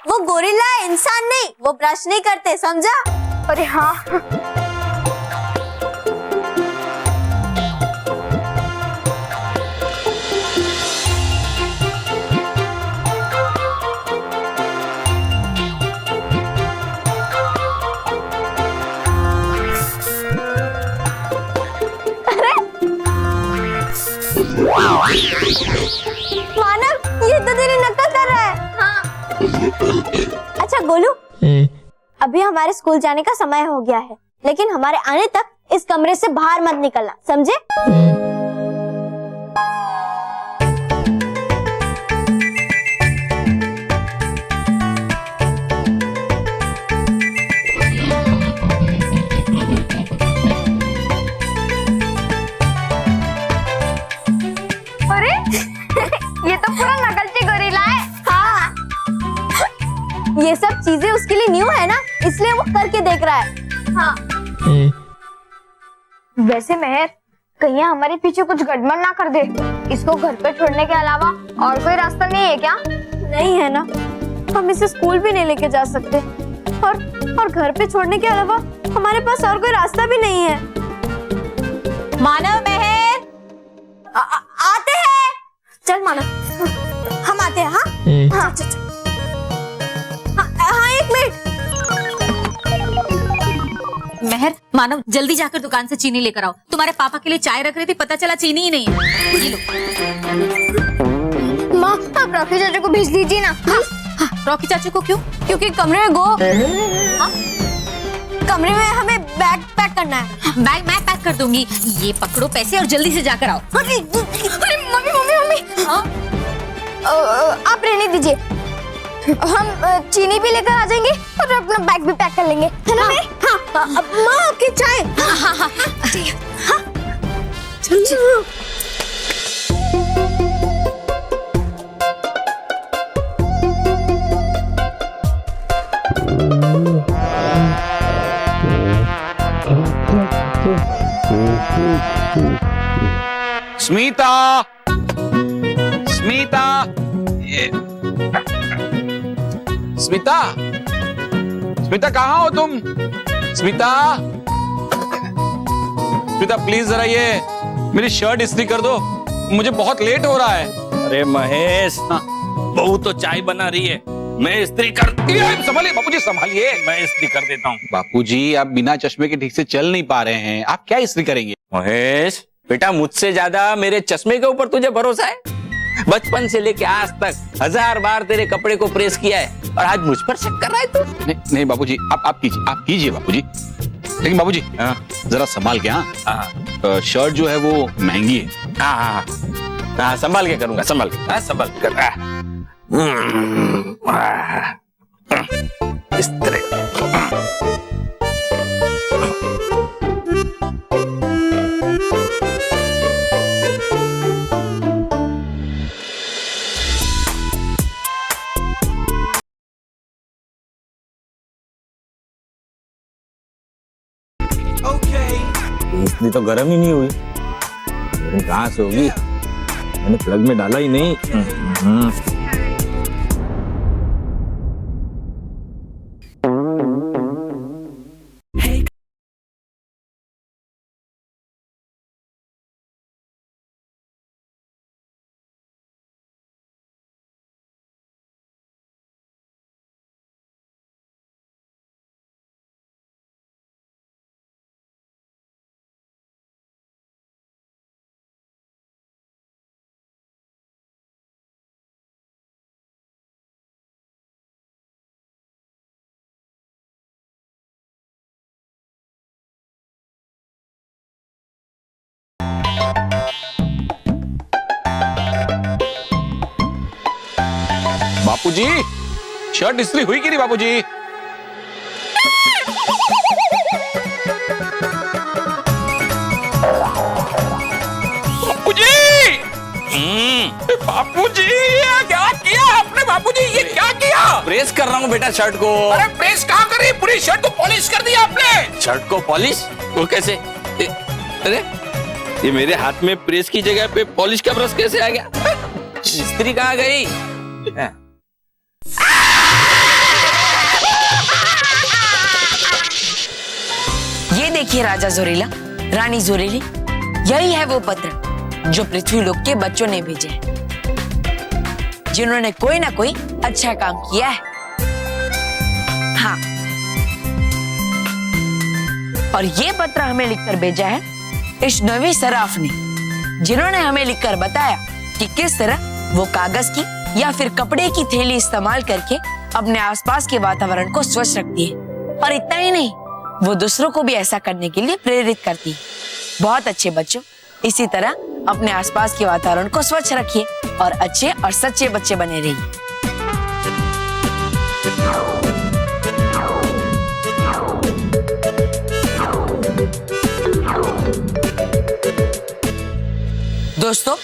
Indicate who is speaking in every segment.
Speaker 1: वो गोरिल्ला है, इंसान नहीं। वो ब्रश नहीं करते, समझा?
Speaker 2: अरे हाँ।
Speaker 1: मानव, ये तो तेरी नकल कर रहा है। हाँ। अच्छा गोलू, अभी हमारे स्कूल जाने का समय हो गया है, लेकिन हमारे आने तक इस कमरे से बाहर मत निकलना, समझे?
Speaker 2: अरे ये तो पूरा नकलची गोरिल्ला है।
Speaker 1: हाँ। ये सब चीजें उसके लिए न्यू है ना, इसलिए वो करके देख रहा है। हाँ।
Speaker 2: वैसे मेहर, कहीं हमारे पीछे कुछ गड़बड़ ना कर दे। इसको घर पे छोड़ने के अलावा और कोई रास्ता नहीं है क्या?
Speaker 1: नहीं है ना, हम इसे स्कूल भी नहीं लेके जा सकते, और घर पे छोड़ने के अलावा हमारे पास और कोई रास्ता भी नहीं है। मानव, महर आते हैं। चल मानव, हम आते हैं। हाँ हाँ, चल। हाँ, एक मिनट।
Speaker 3: महर, मानव जल्दी जाकर दुकान से चीनी लेकर आओ। तुम्हारे पापा के लिए चाय रख रही थी, पता चला चीनी ही नहीं है। ये लो।
Speaker 2: माँ, आप रॉकी चाचा को भेज दीजिए ना।
Speaker 3: हाँ, रॉकी चाचू को क्यों?
Speaker 1: क्योंकि कमरे में हमें बैग पैक करना है।
Speaker 3: बैग मैं पैक कर दूंगी। ये पकड़ो पैसे और जल्दी से जाकर आओ।
Speaker 2: अरे मम्मी,
Speaker 3: हाँ?
Speaker 2: आप रहने दीजिए। हम चीनी भी लेकर आ जाएंगे और अपना बैग भी पैक कर लेंगे, है ना?
Speaker 1: हाँ, माँ आपकी चाय।
Speaker 3: हाँ।
Speaker 1: चलो।
Speaker 4: स्मिता, स्मिता, स्मिता, स्मिता कहाँ हो तुम? स्मिता, स्मिता प्लीज जरा ये मेरी शर्ट इस्त्री कर दो, मुझे बहुत लेट हो रहा है।
Speaker 5: अरे महेश, बहू तो चाय बना रही है, मैं इस्त्री कर।
Speaker 4: संभालिए बापूजी, संभालिए।
Speaker 5: मैं इस्त्री कर देता हूँ।
Speaker 4: बापूजी आप बिना चश्मे के ठीक से चल नहीं पा रहे हैं, आप क्या इस्त्री करेंगे?
Speaker 5: महेश बेटा, मुझसे ज्यादा मेरे चश्मे के ऊपर तुझे भरोसा है? बचपन से लेके आज तक 1000 बार तेरे कपड़े को प्रेस किया है और आज मुझ पर शक कर रहा है तू?
Speaker 4: नहीं बाबूजी, आप कीजिए बाबूजी। लेकिन बाबूजी जरा संभाल के। हाँ, शर्ट जो है वो महंगी है।
Speaker 5: हाँ, संभाल के करूंगा, संभाल के कर। इस्त्री। इस्त्री तो गर्म ही नहीं हुई, कहाँ से होगी? मैंने प्लग में डाला ही नहीं।
Speaker 4: बापूजी शर्ट इस्त्री हुई कि नहीं बापूजी? बापूजी क्या किया आपने? बापूजी ये क्या किया?
Speaker 5: प्रेस कर रहा हूँ बेटा शर्ट को।
Speaker 4: अरे प्रेस कहाँ करी? पूरी शर्ट को पॉलिश कर दिया आपने।
Speaker 5: शर्ट को पॉलिश? वो कैसे? अरे ये मेरे हाथ में प्रेस की जगह पे पॉलिश का ब्रश कैसे आ गया? इस्त्री कहाँ गई?
Speaker 6: देखिए राजा जोरीला, रानी जोरीली, यही है वो पत्र जो पृथ्वी लोक के बच्चों ने भेजे हैं, जिन्होंने कोई ना कोई अच्छा काम किया है। हाँ, और ये पत्र हमें लिखकर भेजा है इस नवी सराफ ने, जिन्होंने हमें लिखकर बताया कि किस तरह वो कागज की या फिर कपड़े की थैली इस्तेमाल करके अपने आसपास के वातावरण को स्वच्छ रखती है। और इतना ही नहीं, वो दूसरों को भी ऐसा करने के लिए प्रेरित करती है। बहुत अच्छे बच्चों, इसी तरह अपने आसपास के वातावरण को स्वच्छ रखिए और अच्छे और सच्चे बच्चे बने रहिए। दोस्तों,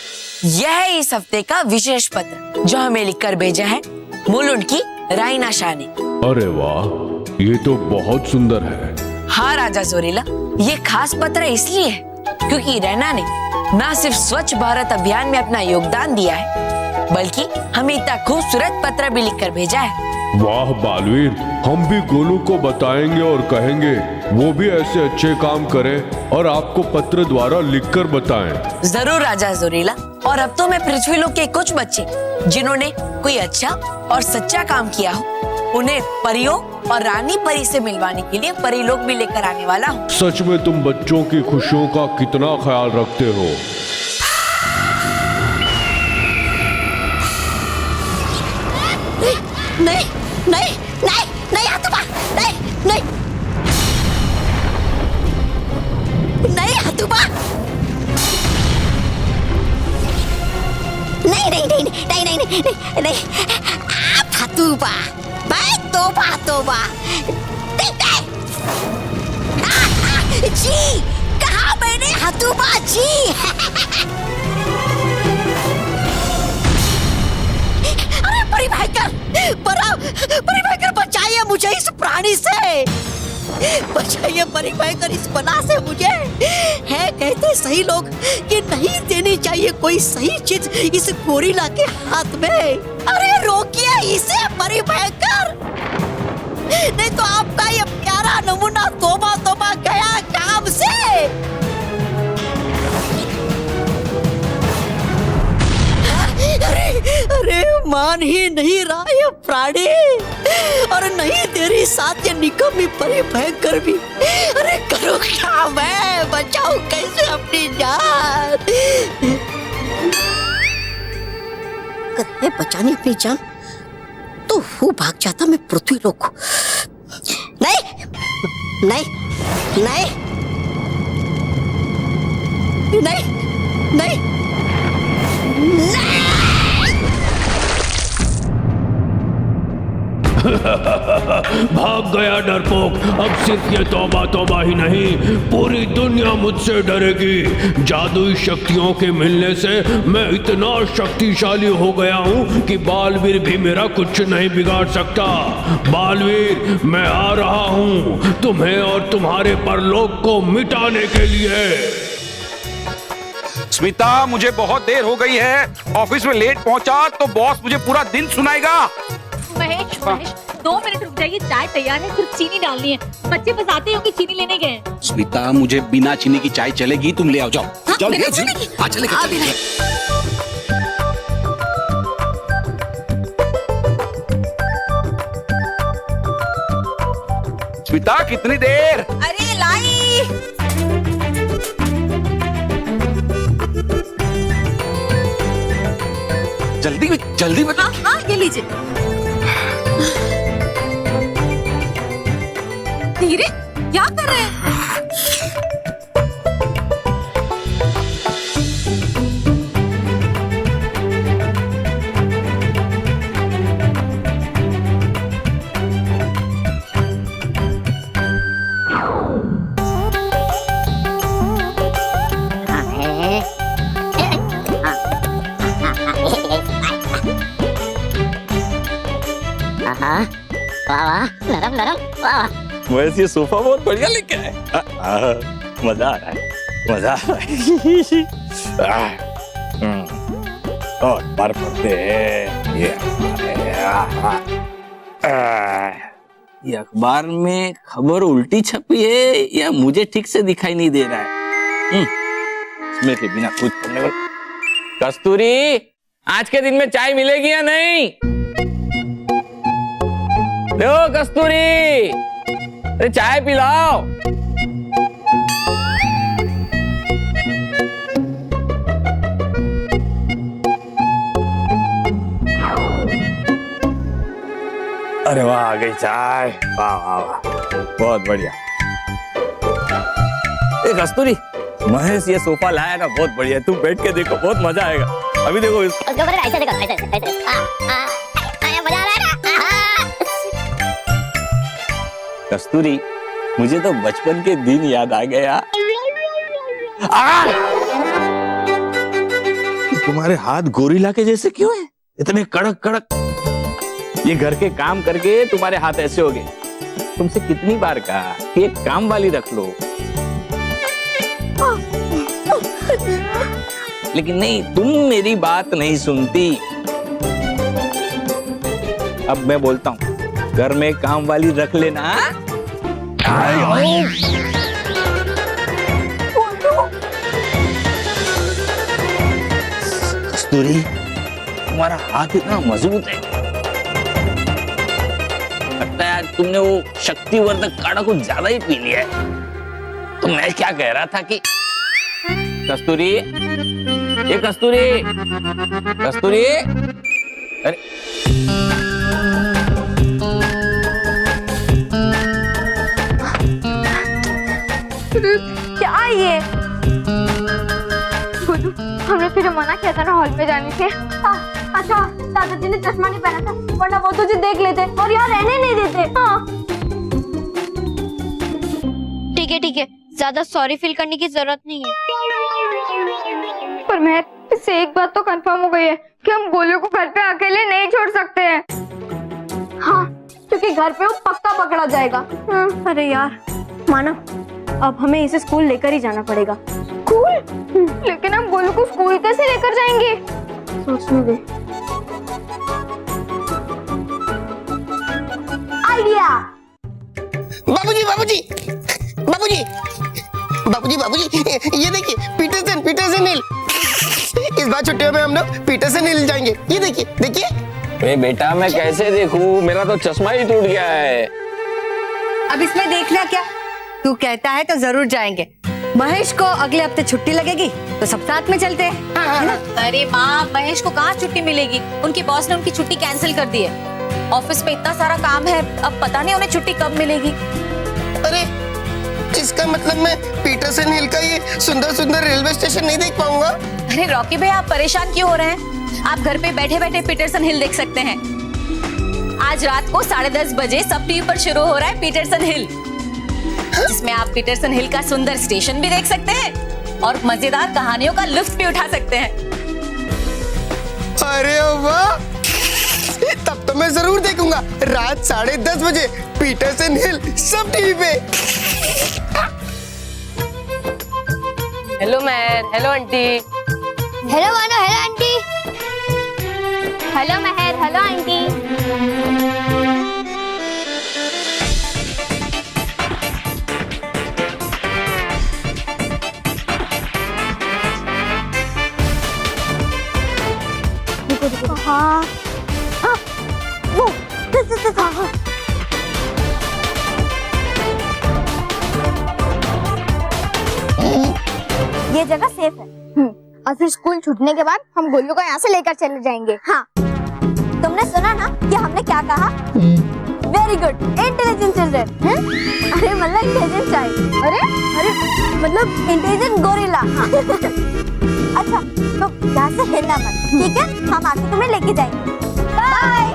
Speaker 6: यह है इस हफ्ते का विशेष पत्र जो हमें लिखकर भेजा है मुलुंड की राइना शाह ने।
Speaker 7: अरे वाह, ये तो बहुत सुंदर है।
Speaker 6: हाँ राजा जोरीला, ये खास पत्र इसलिए है क्योंकि रैना ने न सिर्फ स्वच्छ भारत अभियान में अपना योगदान दिया है, बल्कि हमें इतना खूबसूरत पत्र भी लिखकर भेजा है।
Speaker 7: वाह बालवीर, हम भी गोलू को बताएंगे और कहेंगे वो भी ऐसे अच्छे काम करे और आपको पत्र द्वारा लिखकर बताएं।
Speaker 6: जरूर राजा जोरीला। और अब तो मैं पृथ्वी लोक के कुछ बच्चे जिन्होंने कोई अच्छा और सच्चा काम किया हो, उन्हें परियों और रानी परी से मिलवाने के लिए परीलोक भी लेकर आने वाला हूँ।
Speaker 7: सच में तुम बच्चों की खुशियों का कितना ख्याल रखते हो।
Speaker 2: नहीं नहीं नहीं नहीं हाथुबा, नहीं नहीं नहीं हाथुबा, नहीं नहीं नहीं नहीं नहीं नहीं नहीं नहीं आप हाथुबा, भाई तोबा तोबा, जी कहा मैंने हाथुबा जी। अरे परिभाकर बचाइए मुझे इस प्राणी से, बचाइए परिभाकर इस बला से मुझे। है कहते सही लोग कि नहीं देनी चाहिए कोई सही चीज इस गोरिल्ला के हाथ में। अरे रोकिए इसे परिभाकर, नहीं तो आपका ये प्यारा नमूना तोबा तोबा गया काम से। अरे मान ही नहीं रहा ये प्राणी, और नहीं तेरी साथ ये निकम्मी परिभयंकर भी। अरे करूं क्या मैं, बचाऊं कैसे अपनी जान। कहीं बचानी अपनी जान तो वो भाग जाता मैं पृथ्वी लोक। नहीं नहीं नहीं नहीं नहीं नहीं।
Speaker 7: भाग गया डरपोक। अब सिर्फ ये तौबा तौबा ही नहीं, पूरी दुनिया मुझसे डरेगी। जादुई शक्तियों के मिलने से मैं इतना शक्तिशाली हो गया हूँ कि बालवीर भी मेरा कुछ नहीं बिगाड़ सकता। बालवीर, मैं आ रहा हूँ तुम्हें और तुम्हारे परलोक को मिटाने के लिए।
Speaker 4: स्मिता, मुझे बहुत देर हो गई है, ऑफिस में लेट पहुंचा तो बॉस मुझे पूरा दिन सुनाएगा।
Speaker 3: महेश, 2 मिनट रुक जाइए, चाय तैयार है, सिर्फ चीनी डालनी है। बच्चे बस आते होंगे चीनी लेने गए।
Speaker 4: स्मिता, मुझे बिना चीनी की चाय चलेगी, तुम ले आओ, जाओ। जाओ ले आओ, चलेगी। स्मिता, कितनी देर?
Speaker 3: अरे लाई।
Speaker 4: जल्दी जल्दी बता।
Speaker 3: हाँ, ये लीजिए। धीरे, क्या कर रहे हैं?
Speaker 2: नरम नरम, वाह।
Speaker 5: वैसे ये सोफा बहुत बढ़िया लेके आए। मजा आ रहा है, मजा आ रहा है। और बार पड़ते हैं ये। ये अखबार में खबर उल्टी छपी है या मुझे ठीक से दिखाई नहीं दे रहा है। इसमें के बिना कुछ करने वाला। कस्तूरी, आज के दिन में चाय मिलेगी या नहीं? लो कस्तूरी, अरे चाय पिलाओ। अरे वाह, आ गई चाय। वाह वाह वाह, बहुत बढ़िया। कस्तूरी, महेश ये सोफा लाया ना, बहुत बढ़िया। तुम बैठ के देखो, बहुत मजा आएगा। अभी देखो
Speaker 8: उसके ऊपर ऐसे देखो, ऐसे मजा आ रहा है ना।
Speaker 5: कस्तूरी, मुझे तो बचपन के दिन याद आ गया। तुम्हारे हाथ गोरिल्ला के जैसे क्यों है? इतने कड़क कड़क। ये घर के काम करके तुम्हारे हाथ ऐसे हो गए। तुमसे कितनी बार कहा कि एक काम वाली रख लो, लेकिन नहीं, तुम मेरी बात नहीं सुनती। अब मैं बोलता हूँ, घर में काम वाली रख लेना। कस्तूरी, तुम्हारा हाथ इतना मजबूत है। लगता है आज तुमने वो शक्तिवर्धक काढ़ा कुछ ज्यादा ही पी लिया है। तो मैं क्या कह रहा था कि कस्तूरी, ये कस्तूरी, कस्तूरी, अरे
Speaker 1: क्या ये? गुड्डू, हमने तुझे मना किया था ना हॉल में जाने से। अच्छा, दादाजी ने चश्मा नहीं पहना था, वरना वो तुझे देख लेते और यहाँ रहने नहीं देते। हाँ। ठीक है, ज्यादा सॉरी फील करने की जरूरत नहीं है। पर मैं इससे एक बात तो कंफर्म हो गई है कि हम गोलू को घर पे अकेले नहीं छोड़ सकते हैं। हाँ, क्योंकि घर पे वो पक्का पकड़ा जाएगा। अरे यार मानव, अब हमें इसे स्कूल लेकर ही जाना पड़ेगा। स्कूल? लेकिन हम गोलू को स्कूल कैसे लेकर जाएंगे? सोचने दे। आइडिया।
Speaker 9: बाबूजी बाबूजी बाबूजी बाबूजी बाबूजी, ये देखिए, पीटरसन हिल। इस बार छुट्टियों में हम लोग पीटरसन हिल जाएंगे। ये देखिए देखिए।
Speaker 5: अरे बेटा, मैं कैसे देखूं? मेरा तो चश्मा ही टूट गया है।
Speaker 2: अब इसमें देखना क्या? तू कहता है तो जरूर जाएंगे। महेश को अगले हफ्ते छुट्टी लगेगी तो सब साथ में चलते हैं।
Speaker 3: अरे माँ, महेश को कहाँ छुट्टी मिलेगी? उनके बॉस ने उनकी छुट्टी कैंसिल कर दी है। ऑफिस में इतना सारा काम है, अब पता नहीं उन्हें छुट्टी कब मिलेगी।
Speaker 9: अरे इसका मतलब मैं पीटरसन हिल का ये सुंदर सुंदर रेलवे स्टेशन नहीं देख पाऊंगा।
Speaker 3: अरे रॉकी भाई, आप परेशान क्यों हो रहे हैं? आप घर पे बैठे बैठे पीटरसन हिल देख सकते हैं। आज रात को 10:30 बजे सब टीवी पर शुरू हो रहा है पीटरसन हिल, जिसमें आप पीटरसन हिल का सुंदर स्टेशन भी देख सकते हैं और मजेदार कहानियों का लुत्फ भी उठा सकते हैं।
Speaker 9: अरे वाह, तब तो मैं जरूर देखूंगा। रात 10:30 बजे पीटरसन हिल सब टीवी पे।
Speaker 6: हेलो महर, हेलो आंटी।
Speaker 1: हेलो मानो, हेलो आंटी। हेलो महर, हेलो आंटी। हाँ, वो हाँ। ये जगह सेफ है। और फिर स्कूल छूटने के बाद हम गोलू को यहाँ से लेकर चले जाएंगे। हाँ, तुमने सुना ना कि हमने क्या कहा? Very good, intelligent children. अरे मतलब इंटेलिजेंट चाइल्ड। अरे मतलब इंटेलिजेंट गोरिल्ला। हाँ। अच्छा, तो यहाँ से हिलना मत, ठीक है? हम आके तुम्हें लेके जाएंगे। बाय।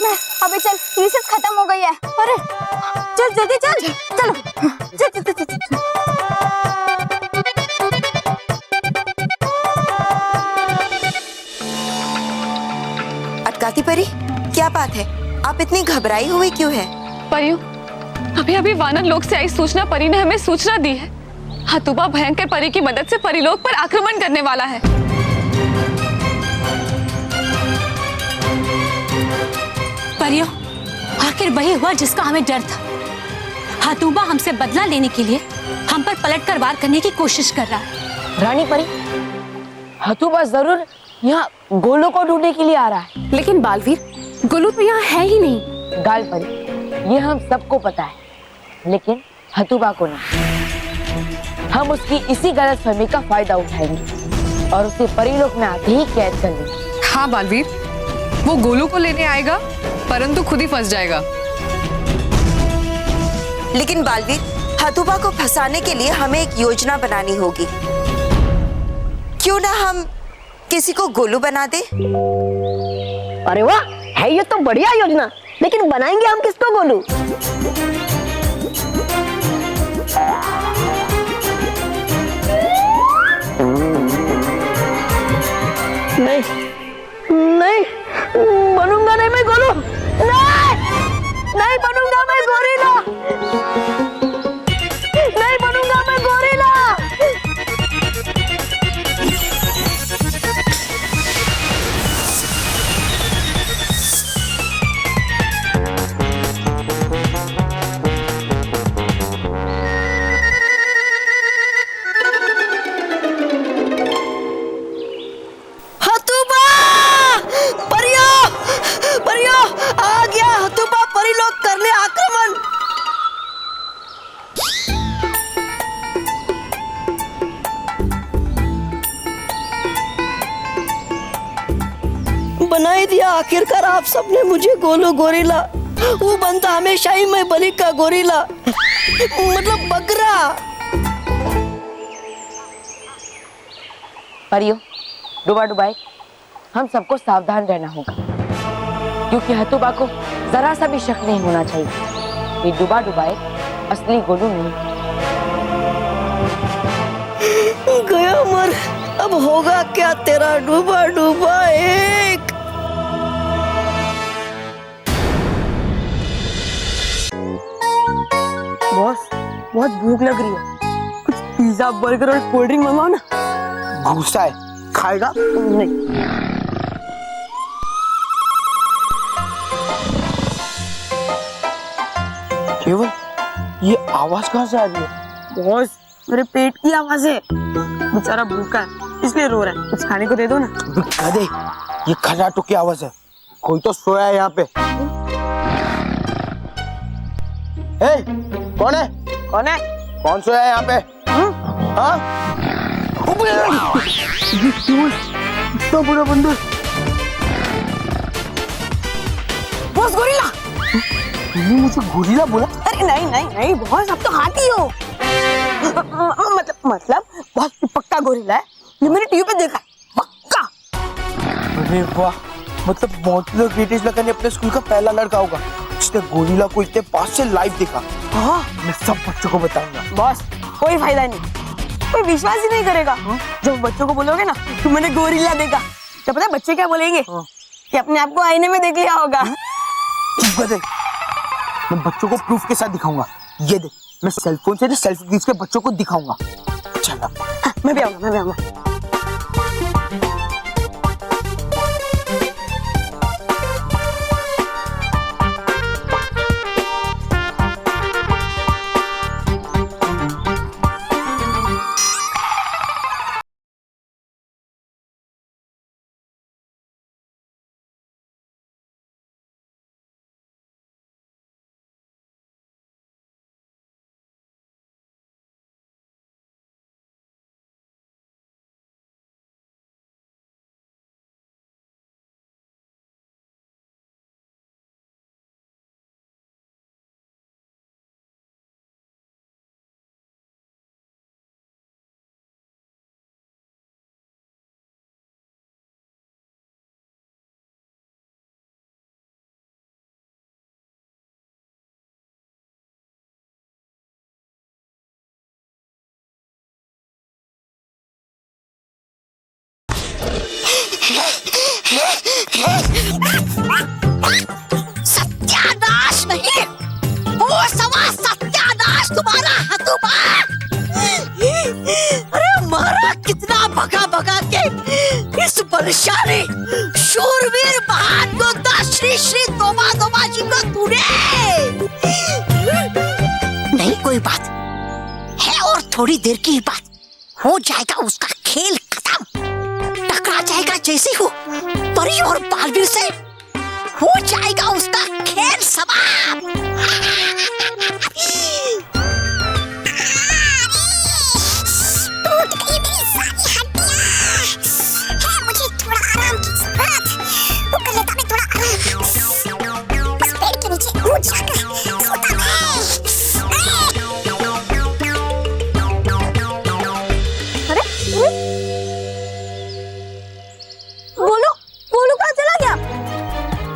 Speaker 1: अबे चल, रिसेस खत्म हो गई है। अरे चल जल्दी चल, चलो चल चल चल चल।
Speaker 10: अटकाती परी, क्या बात है? आप इतनी घबराई हुई क्यों है?
Speaker 11: परियों, अभी अभी वानर लोक से आई सूचना परी ने हमें सूचना दी है। हतुबा भयंकर परी की मदद से परिलोक पर आक्रमण करने वाला है।
Speaker 3: परियों, आखिर वही हुआ जिसका हमें डर था। हतुबा हमसे बदला लेने के लिए हम पर पलटकर वार करने की कोशिश कर रहा है।
Speaker 6: रानी परी, हतुबा जरूर यहाँ गोलू को ढूंढने के लिए आ रहा है।
Speaker 11: लेकिन बालवीर, गोलू तो यहाँ है ही नहीं।
Speaker 6: गाल परी, ये हम सबको पता है, लेकिन हतुबा को नहीं। हम उसकी इसी गलतफहमी का फायदा उठाएंगे और उसे परीलोक में आते ही कैद कर लेंगे।
Speaker 11: हाँ बालवीर, वो गोलू को लेने आएगा परंतु खुद ही फंस जाएगा।
Speaker 10: लेकिन बालवीर, हतुबा को फंसाने के लिए हमें एक योजना बनानी होगी। क्यों ना हम किसी को गोलू बना दे?
Speaker 9: अरे वाह, है ये तो बढ़िया योजना, लेकिन बनाएंगे हम किसको गोलू? नहीं नहीं, बनूंगा नहीं मैं गोलू। नहीं नहीं बनूंगा मैं गोरिल्ला। नहीं बनूंगा मैं गोरिल्ला। हतुबा! परियों! परियों! आ गया हतुबा परिलोक करने आक्रमण। बना ही दिया आखिरकार आप सबने मुझे गोलू गोरिल्ला। वो बनता हमेशा ही मैं बलि का गोरिल्ला, मतलब बकरा।
Speaker 6: परियों, डुबा डुबाई, हम सबको सावधान रहना होगा, क्योंकि हतुबा को जरा सा भी शक नहीं होना चाहिए। ये डुबा डुबाई असली गोलू नहीं।
Speaker 2: गया मर, अब होगा क्या तेरा डूबा डूबा एक।
Speaker 9: बॉस, बहुत भूख लग रही है, कुछ पिज्जा बर्गर और कोल्ड ड्रिंक मंगाओ ना। गुस्सा है, खाएगा? नहीं। केवल ये आवाज कहाँ से आ रही है? बॉस, मेरे पेट की आवाज है। बेचारा भूखा है इसलिए रो रहा है, कुछ खाने को दे दो ना।
Speaker 12: गधे, ये खर्राटो की आवाज है, कोई तो सोया है यहाँ पे। ए, कौन है?
Speaker 9: कौन है?
Speaker 12: कौन सोया है यहाँ पे? हाँ?
Speaker 9: इतना बड़ा बंदर। Boss gorilla.
Speaker 12: तुमने मुझे गोरिल्ला बोला?
Speaker 9: अरे नहीं नहीं नहीं बॉस, आप तो हाथी हो। मतलब बहुत पक्का गोरिल्ला है, ये मैंने टीवी पे देखा, पक्का।
Speaker 12: अरे वाह, मतलब मोहम्मद ग्रेटेस्ट लगा ने अपने स्कूल का पहला लड़का होगा जिसने गोरिल्ला को इतने पास से लाइव देखा।
Speaker 9: हाँ,
Speaker 12: मैं सब बच्चों को बताऊंगा।
Speaker 9: बॉस, कोई फायदा नहीं, कोई विश्वास ही नहीं करेगा। जब बच्चों को बोलोगे ना कि मैंने गोरिल्ला देखा, तो पता है बच्चे क्या बोलेंगे? कि अपने आप को आईने में देख लिया होगा।
Speaker 12: चुप कर दे, मैं बच्चों को प्रूफ के साथ दिखाऊंगा। ये देख, मैं सेलफोन से सेल्फी खींच के बच्चों को दिखाऊंगा। चल
Speaker 9: मैं भी आऊंगा।
Speaker 2: सत्यानाश नहीं, वो सवा सत्यानाश तुम्हारा हतुबा। अरे मारा कितना भगा भगा के इस बलशाली शूरवीर महान योद्धा श्री श्री तोबा तोबा जी को तूने। नहीं कोई बात है, और थोड़ी देर की बात, हो जाएगा उसका खेल खत्म, टकरा जाएगा जैसे हो परी और बालवीर से, हो जाएगा उसका खेल समाप्त।
Speaker 8: टूट गई मेरी सारी हड्डियां। है मुझे थोड़ा आराम की जरूरत। वो कर लेता मैं थोड़ा आराम, बस पेड़ के नीचे कूद जाकर सोता मैं।
Speaker 1: अरे बोलो बोलो कहाँ चला गया?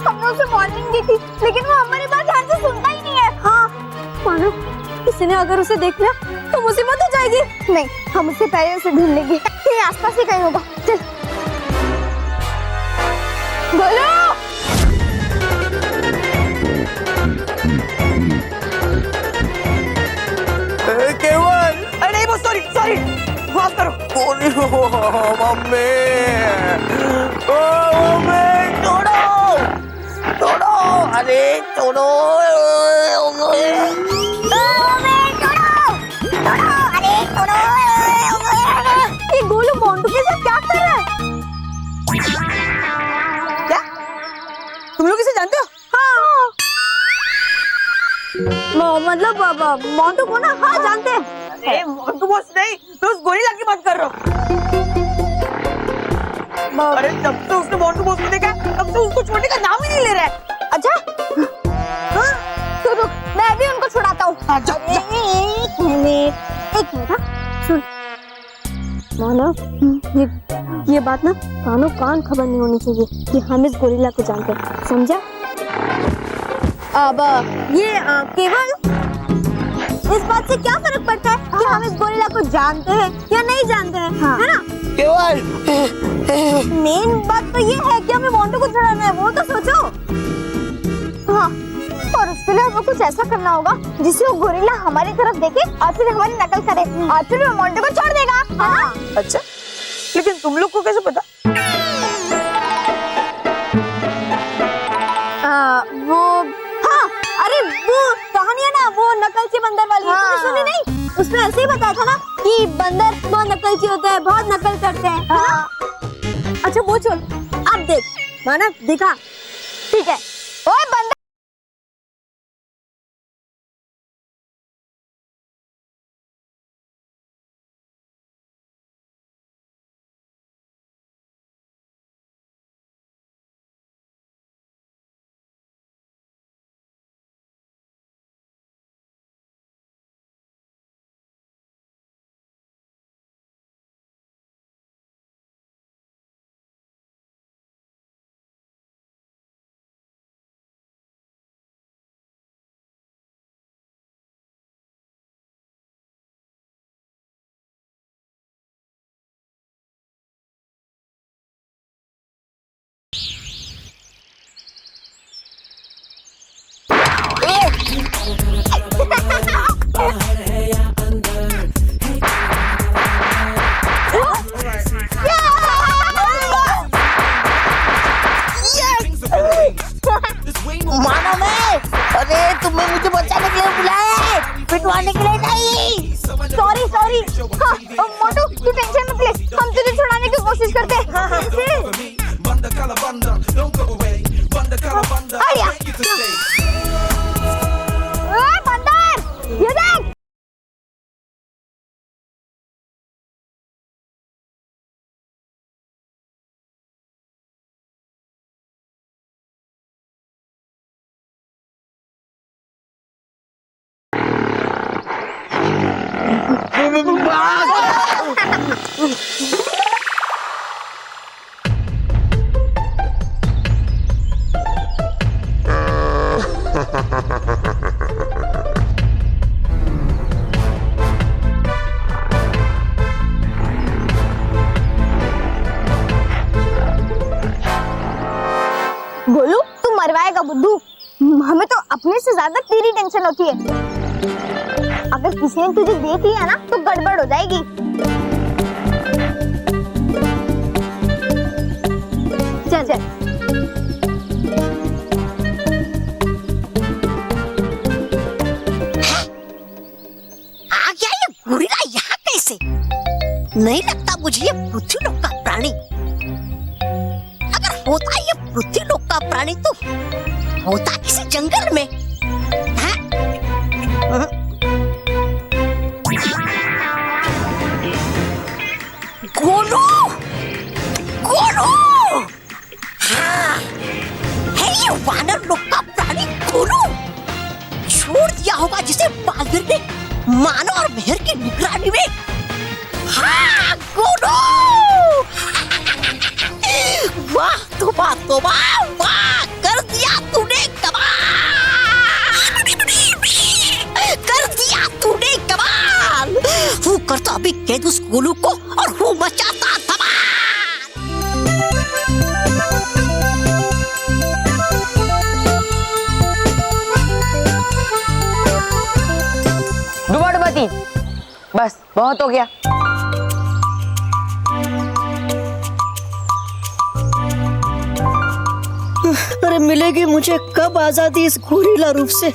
Speaker 1: हमने उसे वार्निंग दी थी, लेकिन वो हमारी बात ध्यान से सुनता ही नहीं है। हाँ मानो किसी ने अगर उसे देख लिया तो मुसीबत हो जाएगी। नहीं, हम उससे पहले उसे ढूंढ लेंगे, ये आसपास ही कहीं होगा। चल बोलो।
Speaker 12: केवल, अरे नहीं वो सॉरी सॉरी, माफ करो। मम्मी, ओ मम्मी छोड़ो छोड़ो, अरे छोड़ो।
Speaker 1: ये गोलू मोंटू के साथ क्या कर रहा है?
Speaker 12: क्या तुम लोग इसे जानते हो?
Speaker 1: हाँ मतलब मोंटू को ना? हाँ जानते हैं।
Speaker 12: अरे मोंटू बॉस नहीं, तो उस गोरिल्ला की बात कर रहा हूँ। अरे जब से उसने मोंटू बॉस को देखा तब से उसको छोड़ने का नाम ही नहीं ले रहा है।
Speaker 1: अच्छा हाँ तो रुक, मैं भी उनको छुड़ाता हूँ। एक मिनट हाँ? सुन मानव, ये बात ना कानों कान खबर नहीं होनी चाहिए कि हम इस गोरिल्ला को जानते हैं, समझा? अब ये केवल इस बात से क्या फर्क पड़ता है कि हम इस गोरिल्ला को जानते हैं या नहीं जानते हैं, हाँ। है ना?
Speaker 12: केवल
Speaker 1: मेन बात तो ये है कि हमें मोंटू को छुड़ाना है, वो तो सोचो। हाँ, और उसके लिए हमें कुछ ऐसा करना होगा जिससे वो गोरिल्ला हमारी तरफ देखे और फिर हमारी नकल करे और फिर वो मोंटू को छोड़ देगा। हाँ।
Speaker 12: अच्छा, लेकिन तुम लोग को कैसे पता?
Speaker 1: वो हाँ, अरे वो कहानी है ना, वो नकलची बंदर वाली, तुमने सुनी नहीं? उसमें ऐसे ही बताया था ना कि बंदर बहुत नकलची होता है, बहुत नकल करते हैं, है ना? अच्छा वो छोड़, अब देख मानव, देखा? ठीक है, ओए बंदर।
Speaker 2: मानो मैं, अरे तुमने मुझे बचाने के लिए बुलाया है, पिटवाने के लिए नहीं।
Speaker 1: Sorry sorry. हाँ मोटू तू टेंशन मत ले, हम तुझे छुड़ाने की कोशिश करते हैं। हाँ, आया। ओए बंदर, ये देख।
Speaker 8: गुड्डू, हमें तो अपने से ज्यादा तेरी टेंशन होती है। अगर किसी ने तुझे देख लिया ना तो गड़बड़ हो जाएगी। चल चल।
Speaker 2: आ गया ये गोरिल्ला यहाँ कैसे? नहीं लगता मुझे ये पृथ्वी लोक का प्राणी। अगर होता ये पृथ्वी लोक का प्राणी तो होता किसी जंगल में। हाँ? गोलू, गोलू, हाँ, है ये वानर लोक का प्राणी गोलू। छोड़ दिया होगा जिसे बाघिर ने मानो और मेहर की निगरानी में। हाँ गोलू, वाह तोबा, वाह कर दिया तूने कमाल, कर दिया तूने कमाल। वो करता अभी कैद उस गोलू को और वो मचाता धमाल।
Speaker 6: डुबाडुबाती, बस बहुत हो गया।
Speaker 2: अरे मिलेगी मुझे कब आजादी इस गोरिल्ला रूप से?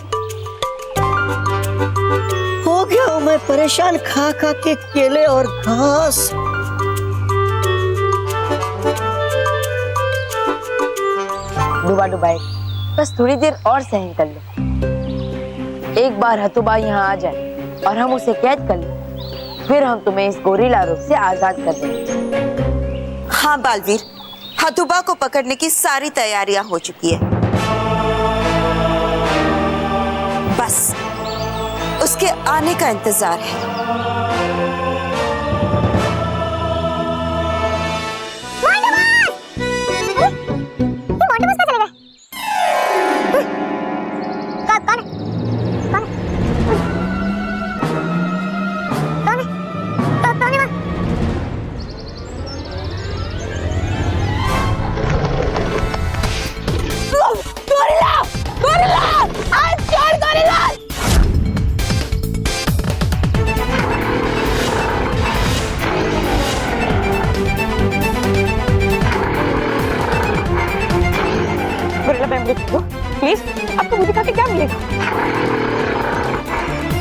Speaker 2: हो गया हूँ मैं परेशान खा खा के केले और घास।
Speaker 6: डुबाडुबाई, बस थोड़ी देर और सहन कर लो। एक बार हथुबा यहाँ आ जाए और हम उसे कैद कर लें, फिर हम तुम्हें इस गोरिल्ला रूप से आजाद कर देंगे।
Speaker 10: हाँ बालवीर, हथुबा को पकड़ने की सारी तैयारियां हो चुकी है। बस उसके आने का इंतजार है।
Speaker 11: प्लीज, आपको मुझे खा के क्या मिलेगा?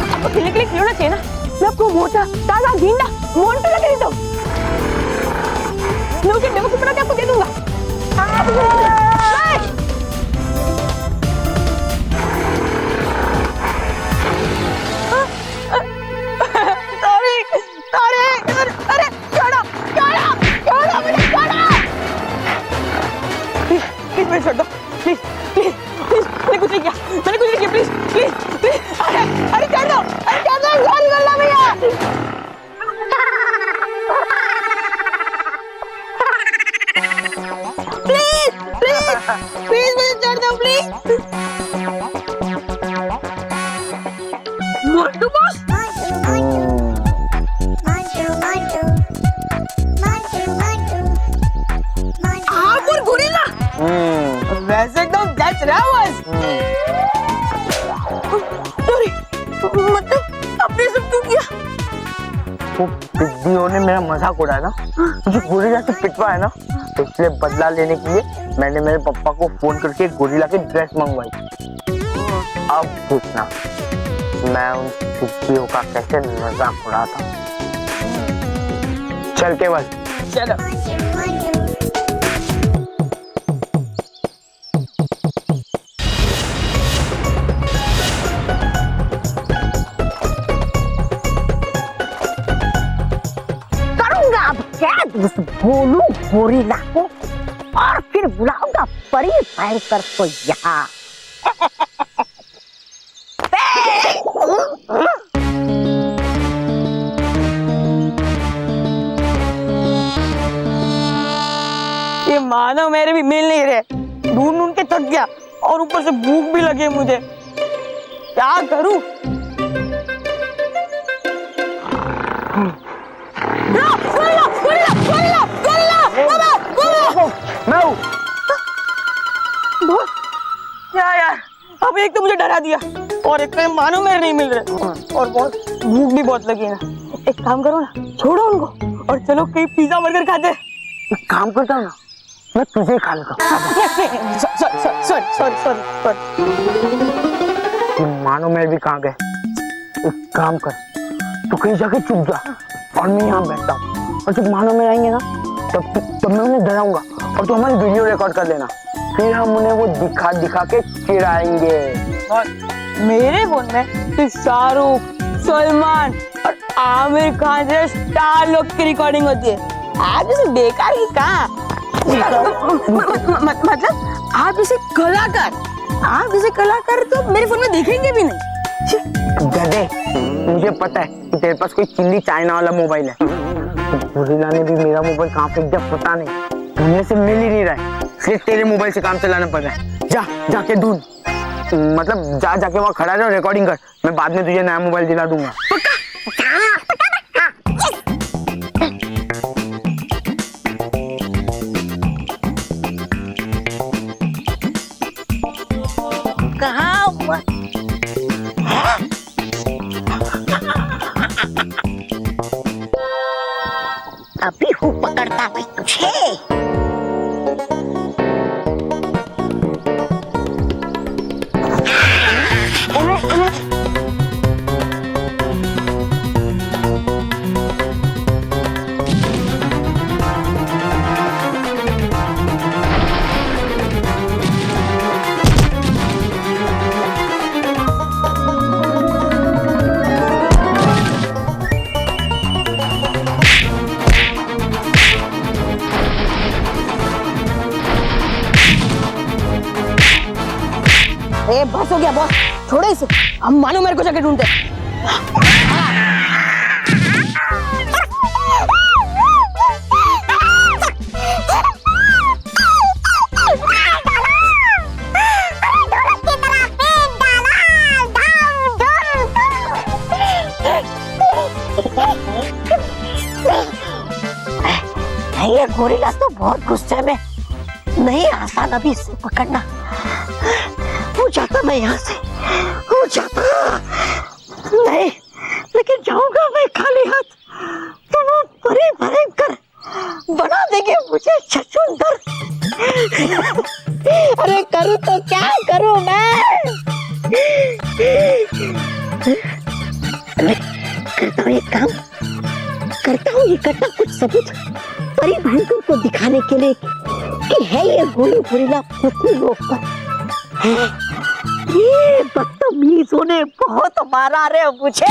Speaker 11: आपको खेलने के लिए खिलौना चाहिए ना? मैं आपको मोटा ताजा गेंडा मोंटू लगा देता हूँ। मैं उसे बेवकूफ बना के आपको दे दूंगा। मुझे छोड़ दो प्लीज, प्लीज, प्लीज। मैंने कुछ नहीं किया, मैंने कुछ नहीं किया। Please, please, please. अरे छोड़ दो, अरे छोड़ दो, सॉरी गल्ला भैया। प्लीज, प्लीज, प्लीज मुझे छोड़ दो प्लीज। मोटू बॉस, आप और गोरिल्ला वैसे एकदम दैट्स रावस। सॉरी, मतलब आपने सब क्यों किया?
Speaker 12: वो बिद्दियों ने मेरा मजाक उड़ाया ना, मुझे गोरिल्ला से पिटवाया ना, तो इसलिए बदला लेने के लिए मैंने मेरे पापा को फोन करके गोरिल्ला की ड्रेस मंगवाई। अब देखना मैं उन बिद्दियों का कैसे मजाक उड़ाता हूँ। चल केवल
Speaker 11: चलो।
Speaker 2: उस गोलू गोरिल्ला को और फिर बुलाऊंगा परी भयंकर को यहाँ।
Speaker 11: ये मानव मेरे भी मिल नहीं रहे, ढूंढ के थक गया और ऊपर से भूख भी लगी मुझे। क्या करूं? क्या यार अभी एक तो मुझे डरा दिया और एक तो मानो मेरे नहीं मिल रहे और बहुत भूख भी बहुत लगी है ना। एक काम करो ना, छोड़ो उनको और चलो कहीं पिज्जा बर्गर खाते।
Speaker 12: एक काम करता हूँ ना, मैं तुझे ही खा लेता हूँ। मानो मैं भी कहाँ गए। एक काम कर, तू कहीं जाके चुप जा और मैं यहाँ बैठता हूँ और जब मानो में आएंगे ना तब मैं उन्हें डराऊंगा और तू हमारी वीडियो रिकॉर्ड कर लेना, फिर हम उन्हें वो दिखा दिखा के चिढ़ाएंगे।
Speaker 11: और मेरे फोन में तो शाहरुख, सलमान और आमिर खान जैसे स्टार लोग की रिकॉर्डिंग होती है। आप इसे बेकार ही कहाँ मतलब आप इसे कलाकार तो मेरे फोन में देखेंगे भी नहीं।
Speaker 12: गधे, मुझे पता है कि तेरे पास कोई चिल्ली चाइना वाला मोबाइल है। गोरिल्ला ने भी मेरा मोबाइल कहाँ फेंक दिया पता नहीं, दुनिया से मिल ही नहीं रहा है, सिर्फ तेरे मोबाइल से काम चलाना पड़ रहा है। जाके ढूंढ, मतलब जाके वहाँ खड़ा रहो, रिकॉर्डिंग कर, मैं बाद में तुझे नया मोबाइल दिला दूंगा।
Speaker 2: कहाँ हुआ? अभी हूँ पकड़ता मैं तुझे। बस हो गया बॉस, छोड़ो इसे, हम मानो मेरे को जाके ढूंढते। ये गोरिल्ला तो बहुत गुस्से में, नहीं आसान अभी इसे पकड़ना। हो जाता मैं यहाँ से, हो जाता नहीं, लेकिन जाऊंगा मैं खाली हाथ तो वो बड़े भयंकर बना देंगे मुझे छछूंदर। अरे करूँ तो क्या करूँ मैं? करता हूँ एक काम, करता हूँ इकट्ठा कुछ सबूत परी भयंकर को दिखाने के लिए कि है ये गोरिल्ला कुछ लोग पर ये बदतमीजों ने बहुत मारा रे मुझे।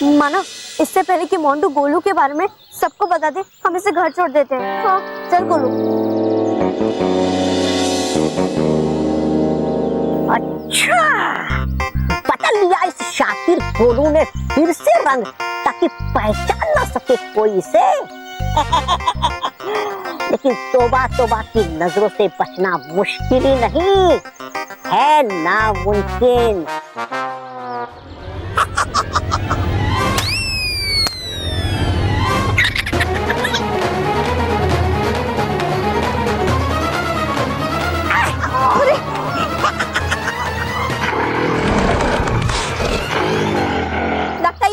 Speaker 1: मानव, इससे पहले कि मोंटू गोलू के बारे में सबको बता दे, हम इसे घर छोड़ देते हैं। हाँ, चल गोलू।
Speaker 2: अच्छा, बदल लिया इस शातिर गोलू ने फिर से रंग, ताकि पहचान ना सके कोई इसे। लेकिन तौबा तौबा की नजरों से बचना मुश्किल ही नहीं है, नामुमकिन।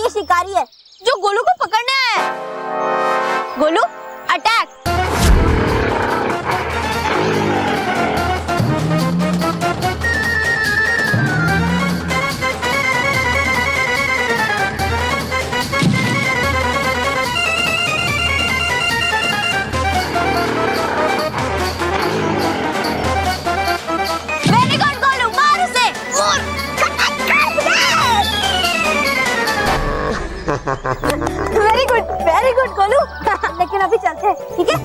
Speaker 1: शिकारी है जो गोलू को पकड़ने आया है। Golu, attack! Very good Golu, मार उसे। Very good Golu. लेकिन अभी चलते हैं, ठीक है?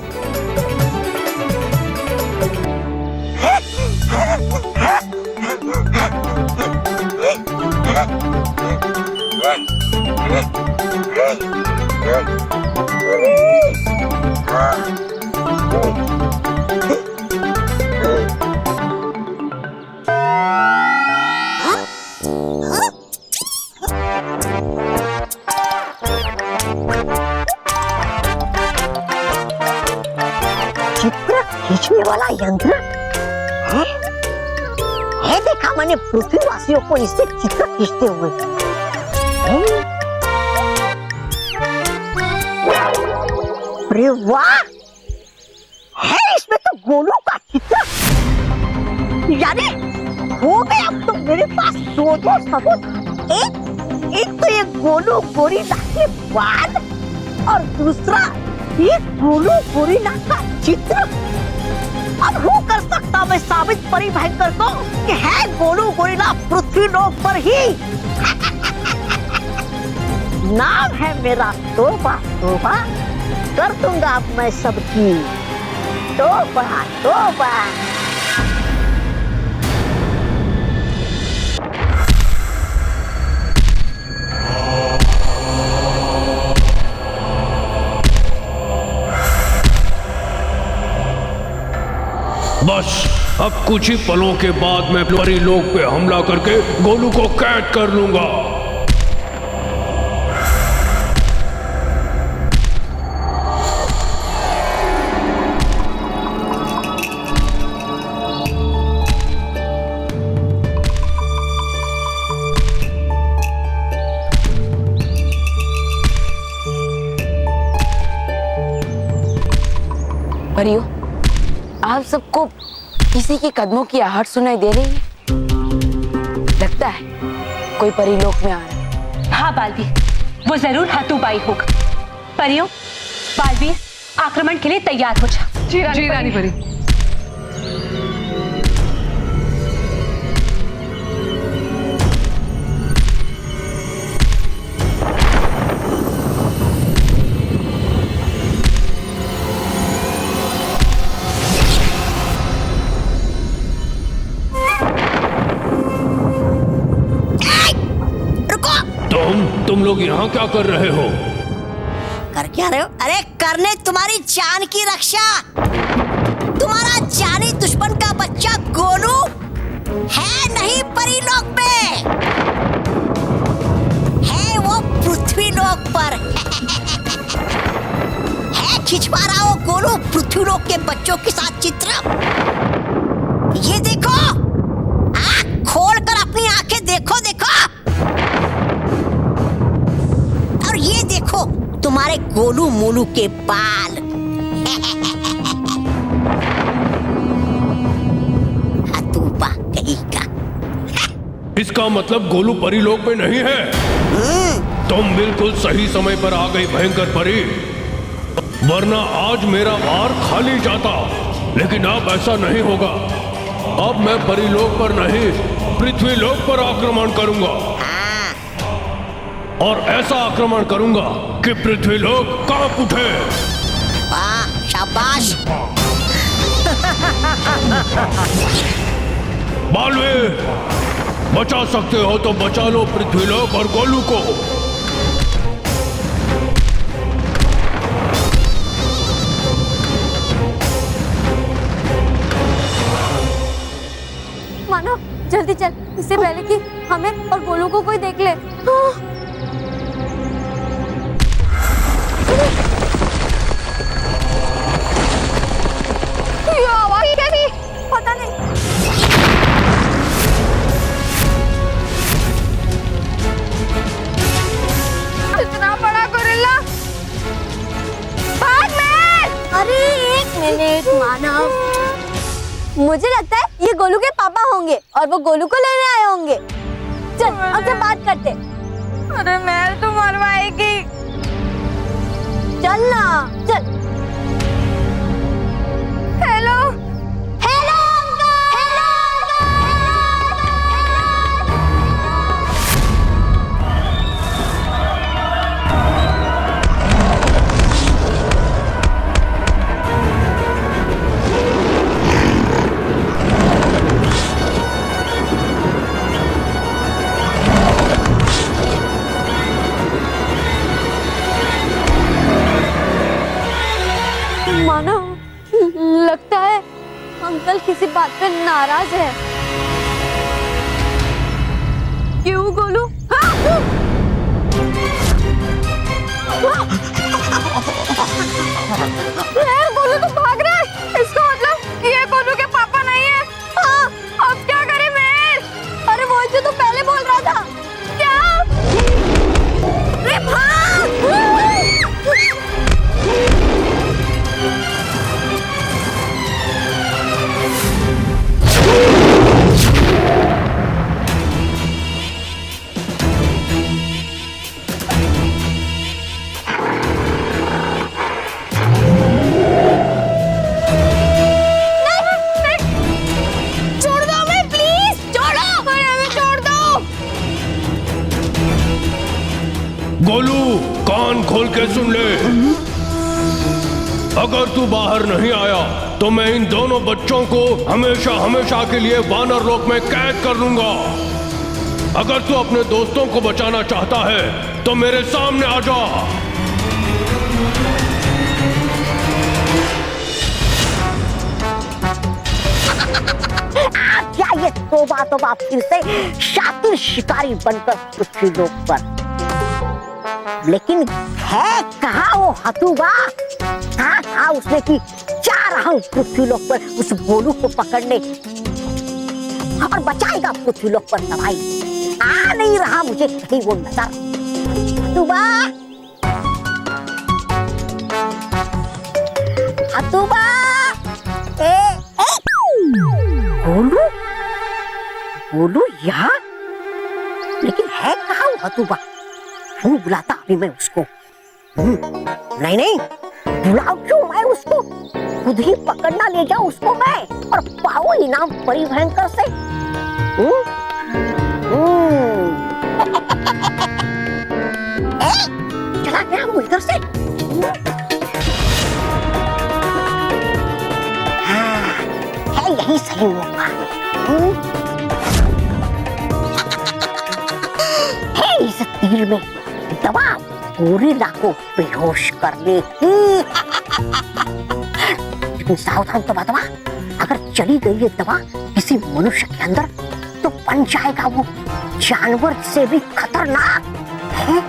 Speaker 2: खींचने वाला यंत्र है देखा मैंने पृथ्वीवासियों को इससे चित्र खींचते हुए। अरे वाह, है इसमें तो गोलू का चित्र। यानी हो गए अब तो मेरे पास दो सबूत। एक तो ये गोलू गोरिल्ला के बाद और दूसरा ये गोलू गोरिल्ला का चित्र। अब हो कर सकता मैं साबित परी भयंकर को कि है गोलू गोरिल्ला पृथ्वी लोक पर ही। नाम है मेरा तोबा तोबा, कर दूंगा अब मैं सबकी तोबा तोबा।
Speaker 7: बस अब कुछ ही पलों के बाद मैं परी लोक पे हमला करके गोलू को कैद कर लूंगा।
Speaker 6: परियों, आप सबको किसी के कदमों की आहट सुनाई दे रही है? लगता है कोई परीलोक में आ रहा है।
Speaker 13: हाँ बालवीर, वो जरूर हाथूबाई होगा। परियों, बालवीर आक्रमण के लिए तैयार हो जा।
Speaker 11: जी रानी परी।
Speaker 7: तुम लोग यहाँ क्या कर रहे हो?
Speaker 2: कर क्या रहे हो? अरे करने तुम्हारी जान की रक्षा। तुम्हारा जानी दुश्मन का बच्चा गोलू है नहीं परीलोक में, है वो पृथ्वी लोक पर। है खिंचवा रहा हो गोलू पृथ्वी लोक के बच्चों के साथ चित्र। ये देखो, आँख खोलकर अपनी आंखें देखो देखो। और ये देखो तुम्हारे गोलू मोलू के बाल। हतूबा कहीं का।
Speaker 7: इसका मतलब गोलू परीलोक में नहीं है। तुम बिल्कुल सही समय पर आ गई भयंकर परी, वरना आज मेरा वार खाली जाता। लेकिन अब ऐसा नहीं होगा। अब मैं परीलोक पर नहीं, पृथ्वी लोक पर आक्रमण करूंगा। और ऐसा आक्रमण करूंगा कि पृथ्वी लोक कांप उठे।
Speaker 2: वाह, शाबाश।
Speaker 7: बालवीर, बचा सकते हो तो बचा लो पृथ्वी लोक और गोलू को।
Speaker 1: मानो जल्दी चल, इससे पहले कि हमें और गोलू को कोई देख ले। ये आवाज क्या थी? पता नहीं। इतना बड़ा गोरिल्ला। भाग मैं। अरे एक मिनट मानव, मुझे लगता है ये गोलू के पापा होंगे और वो गोलू को लेने आए होंगे। चल अब से बात करते। अरे मैं तो मरवाएगी। चल ना, चल। हेलो हेलो अंकल, हेलो मानो लगता है अंकल किसी बात पे नाराज है। क्यों गोलू? यार गोलू तो भाग रहा है। इसका मतलब
Speaker 7: के सुन ले, अगर तू बाहर नहीं आया तो मैं इन दोनों बच्चों को हमेशा हमेशा के लिए वानर लोक में कैद कर लूंगा। अगर तू अपने दोस्तों को बचाना चाहता है तो मेरे सामने आ जा।
Speaker 14: क्या ये तोबा फिर से शातिर शिकारी बनकर पृथ्वी लोक पर, लेकिन है कहाँ वो हतुबा? कहा उसने कि जा रहा हूँ पृथ्वी लोक पर उस गोलू को पकड़ने और बचाएगा पृथ्वी लोक पर तबाही। आ नहीं रहा मुझे कहीं वो नजर। हतुबा, हतुबा, गोलू, गोलू यहाँ, लेकिन है कहाँ वो हतुबा? बुलाता अभी मैं उसको। नहीं नहीं, बुलाओ क्यों मैं उसको? खुद ही पकड़ना ले जाऊं उसको मैं और पाओ इनाम परिभयंकर से। चला गया वो इधर से। हाँ, है यही सही मौका। है इस तीर में दवा गोरिल्ला को बेहोश करने की। लेकिन सावधान तो दवा, अगर चली गई ये दवा किसी मनुष्य के अंदर तो बन जाएगा वो जानवर से भी खतरनाक है।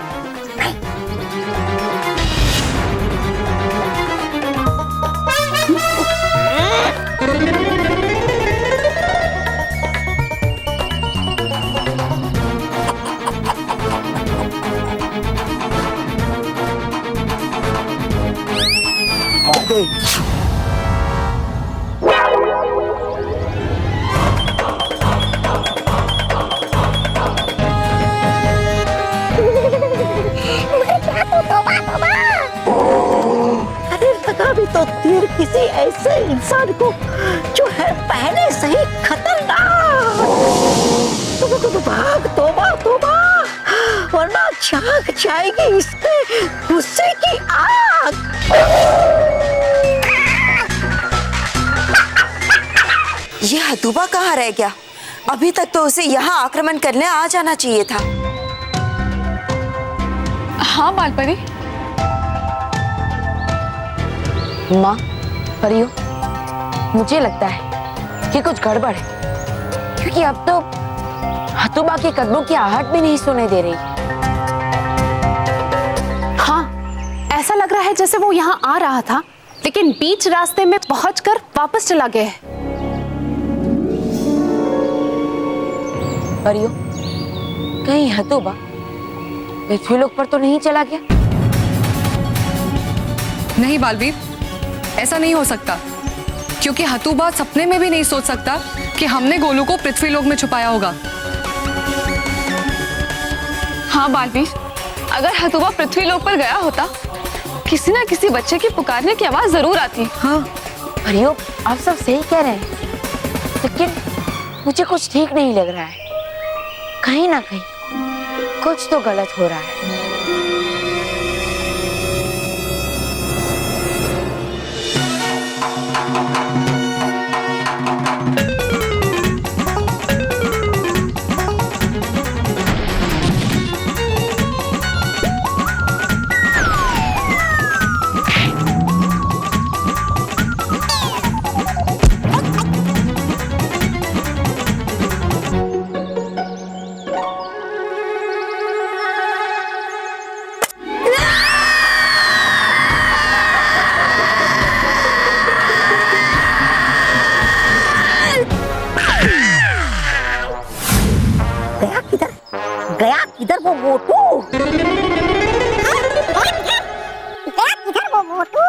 Speaker 14: तो तीर किसी ऐसे इंसान को जो है पहले से ही खतरनाक। भाग, तोबा तोबा, वरना झांक जाएगी इसके गुस्से की आग।
Speaker 10: ये हतुबा कहाँ रह गया? अभी तक तो उसे यहाँ आक्रमण करने आ जाना चाहिए था।
Speaker 6: हाँ मालपरी। माँ, परियो, मुझे लगता है कि कुछ गड़बड़ है, क्योंकि अब तो हतुबा के कदमों की आहट भी नहीं सुनाई दे रही।
Speaker 15: हाँ, ऐसा लग रहा है जैसे वो यहाँ आ रहा था, लेकिन बीच रास्ते में पहुंचकर वापस चला गया है।
Speaker 6: परियो, कहीं हतुबा पृथ्वी लोक पर तो नहीं चला गया?
Speaker 16: नहीं बालवीर, ऐसा नहीं हो सकता, क्योंकि हतुबा सपने में भी नहीं सोच सकता कि हमने गोलू को पृथ्वी लोक में छुपाया होगा।
Speaker 15: हाँ बालवीर, अगर हतुबा पृथ्वी लोक पर गया होता, किसी ना किसी बच्चे की पुकारने की आवाज जरूर आती।
Speaker 6: हाँ परियो, आप सब सही कह रहे हैं, लेकिन मुझे कुछ ठीक नहीं लग रहा है। कहीं ना कहीं कुछ तो गलत हो रहा है।
Speaker 14: गया किधर वो मोटू? गया किधर वो मोटू?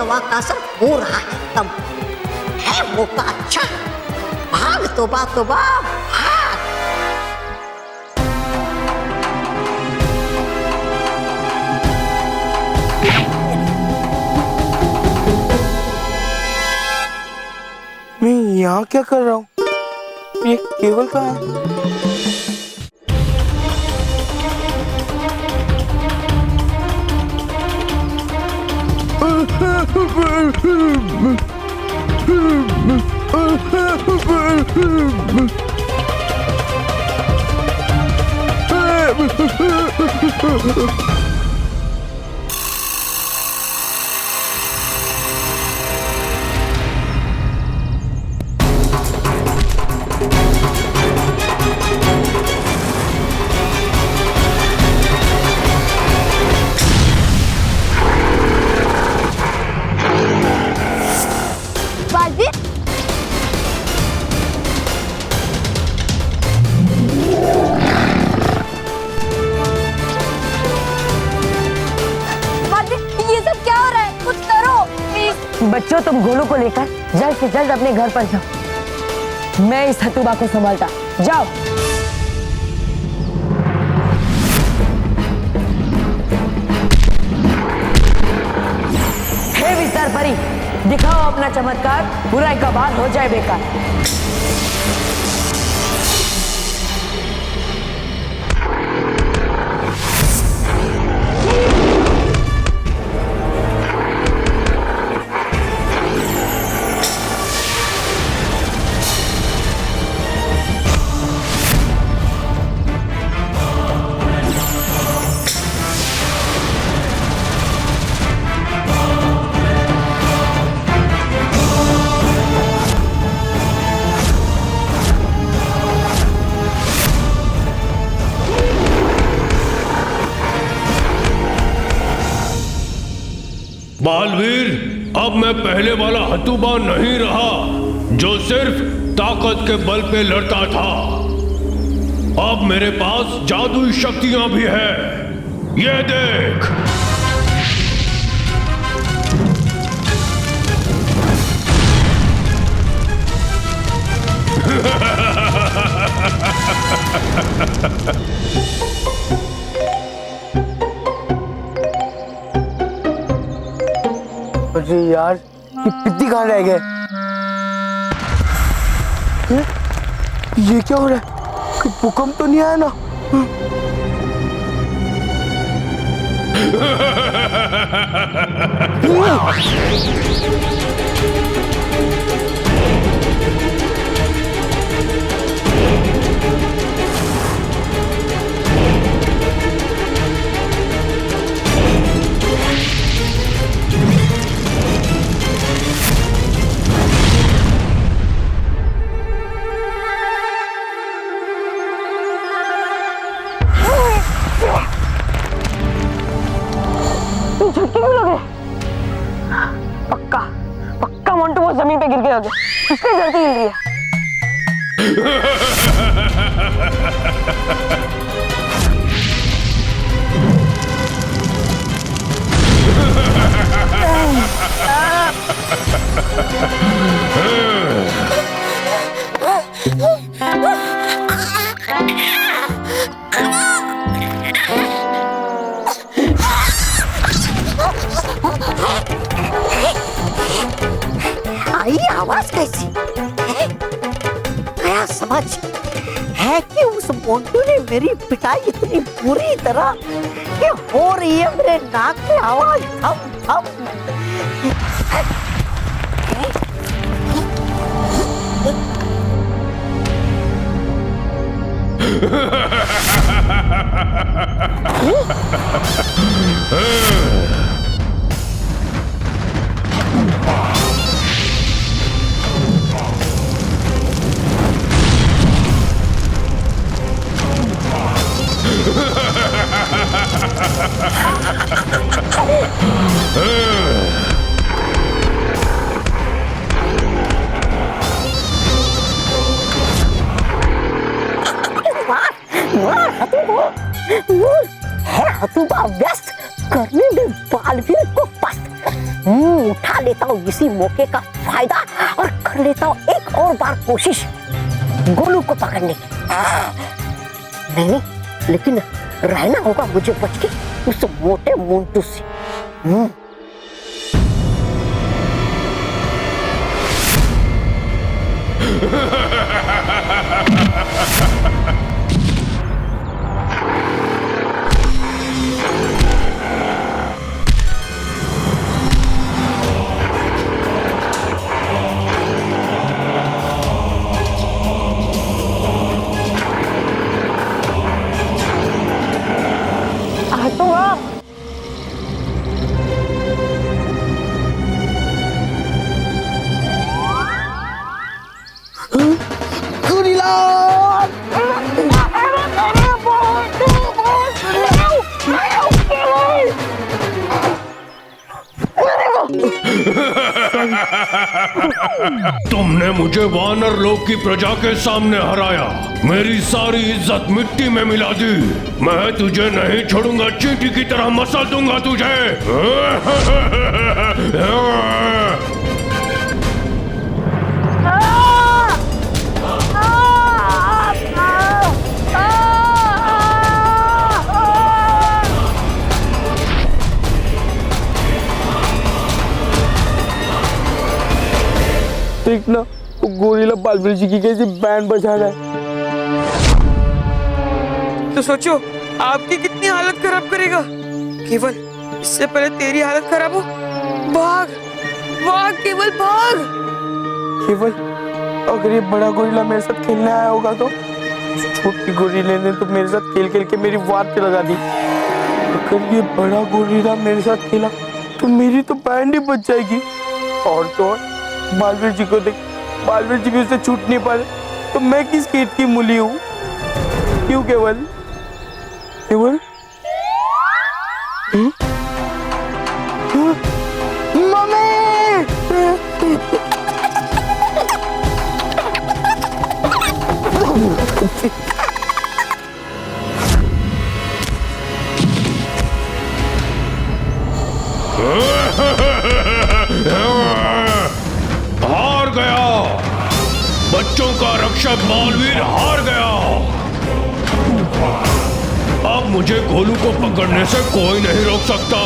Speaker 14: हवा का असर हो रहा है कम। है मौका अच्छा, भाग तोबा तोबा भाग।
Speaker 12: मैं यहाँ क्या कर रहा हूँ? ये केवल कहाँ है?
Speaker 1: बालवीर, बालवीर, ये सब क्या हो रहा है? कुछ करो प्लीज।
Speaker 11: बच्चों, तुम गोलू को लेकर जल्द से जल्द अपने घर पर जाओ। मैं इस हतुबा को संभालता। जाओ। हे विस्तार परी, दिखाओ अपना चमत्कार, बुराई का बाल हो जाए बेकार।
Speaker 7: बालवीर, अब मैं पहले वाला हतुबा नहीं रहा जो सिर्फ ताकत के बल पे लड़ता था। अब मेरे पास जादुई शक्तियां भी है। ये देख।
Speaker 12: अरे यार, ये पिद्दी कहाँ रह गए? ये क्या हो रहा है? कोई भूकंप तो नहीं आया ना? पक्का मोंटू वो जमीन पे गिर गया होगा, इसलिए धरती हिल रही है।
Speaker 14: आई आवाज कैसी है? नया समझ है कि उस मोंटू ने मेरी पिटाई इतनी बुरी तरह कि हो रही है मेरे नाक में आवाज थम थम। हतुबा व्यस्त करने दे बालवीर को पस्त। उठा लेता हूँ इसी मौके का फायदा और कर लेता हूँ एक और बार कोशिश गोलू को पकड़ने की। नहीं, लेकिन रहना होगा मुझे बच के उस मोटे मोंटू से।
Speaker 7: तुमने मुझे वानर लोक की प्रजा के सामने हराया, मेरी सारी इज्जत मिट्टी में मिला दी। मैं तुझे नहीं छोड़ूंगा, चींटी की तरह मसल दूंगा तुझे।
Speaker 12: देखना वो गोरिल्ला बालवीर जी की कैसी बैंड बजा रहा है। तो सोचो आपकी कितनी हालत खराब करेगा। केवल इससे पहले तेरी हालत खराब हो, भाग भाग केवल भाग। केवल अगर ये बड़ा गोरिल्ला मेरे साथ खेलने आया होगा तो छोटी गोरिल्ले ने तो मेरे साथ खेल खेल के मेरी वाट पे लगा दी। अगर ये बड़ा गोरिल्ला मेरे साथ खेला तो मेरी तो बैंड ही बच जाएगी। और तो और बालवीर जी को देख, बालवीर जी भी उससे छूट नहीं पा रहे, तो मैं किस खेत की मूली हूँ? क्यों केवल? केवल मम्मी
Speaker 7: हार गया, बच्चों का रक्षक बालवीर हार गया। अब मुझे गोलू को पकड़ने से कोई नहीं रोक सकता।